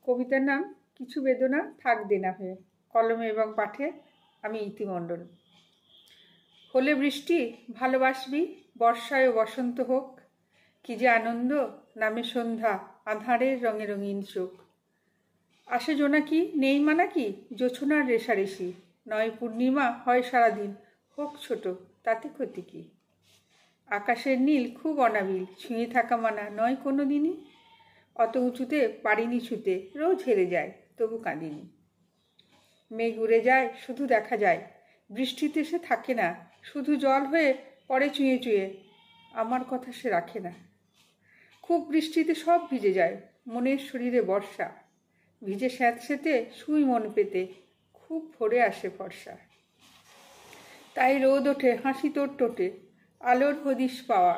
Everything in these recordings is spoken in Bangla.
কবিতার নাম কিছু বেদনা থাক দেনা হয়ে। কলমে এবং পাঠে আমি ইতি মণ্ডল। হলে বৃষ্টি ভালোবাসবি, বর্ষায় ও বসন্ত হোক। কি যে আনন্দ নামে সন্ধ্যা, আঁধারের রঙে রঙিন চোখ। আসে জোনাকি নেই মানাকি, জোছনার রেশারেশি। নয় পূর্ণিমা হয় সারাদিন, হোক ছোট তাতে ক্ষতি কি। আকাশের নীল খুব অনাবিল, ছুঁয়ে থাকা মানা নয় কোনো দিনই। অত উঁচুতে পারিনি ছুতে, রোজ হেরে যায় তবু কাঁদিনি। মেঘ উড়ে যায় শুধু দেখা যায়, বৃষ্টিতে সে থাকে না, শুধু জল হয়ে পড়ে চুঁয়ে চুঁয়ে। আমার কথা সে রাখে না। খুব বৃষ্টিতে সব ভিজে যায়, মনের শরীরে বর্ষা। ভিজে স্যাঁতসেঁতে শুই মন পেতে, খুব ভরে আসে ফর্সা। তাই রোদ ওঠে হাসি তোর টোটে, আলোর হদিশ পাওয়া।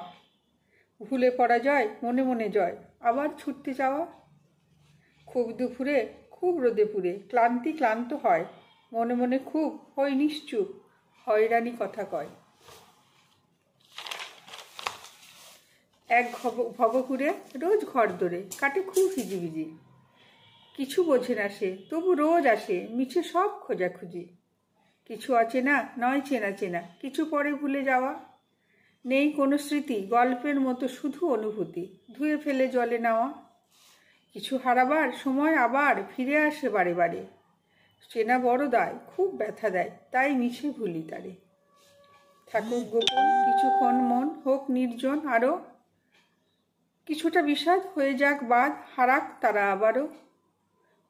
ভুলে পড়া যায় মনে মনে জয়, আবার ছুটতে যাওয়া। খুব দুপুরে খুব রোদে পুড়ে ক্লান্ত হয়, মনে মনে খুব হই নিশ্চুপ, হয়রানি কথা কয়। এক ভবঘুরে রোজ ঘর দোরে কাটে খুব হিজিবিজি। কিছু বোঝে না সে তবু রোজ আসে, মিছে সব খোঁজাখুঁজি। কিছু অচেনা নয় চেনা চেনা, কিছু পরে ভুলে যাওয়া। নেই কোনো স্মৃতি গল্পের মতো, শুধু অনুভূতি ধুয়ে ফেলে জলে নেওয়া। কিছু হারাবার সময় আবার ফিরে আসে বারে বারে। চেনা বড় দায় খুব ব্যথা দেয়, তাই মিছে ভুলি তারে। থাকুক গোপন কিছুক্ষণ মন, হোক নির্জন আরো। কিছুটা বিষাদ হয়ে যাক বাদ, হারাক তারা আবারও।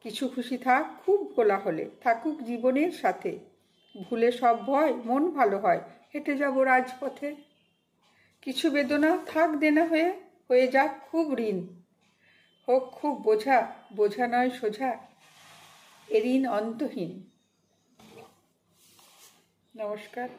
কিছু খুশি থাক খুব কোলাহলে, থাকুক জীবনের সাথে। ভুলে সব ভয় মন ভালো হয়, হেঁটে যাব রাজপথে। কিছু বেদনা থাক দেনা হয়ে, হয়ে যাক খুব ঋণ। হোক খুব বোঝা, বোঝা নয় সোজা, এ ঋণ অন্তহীন। নমস্কার।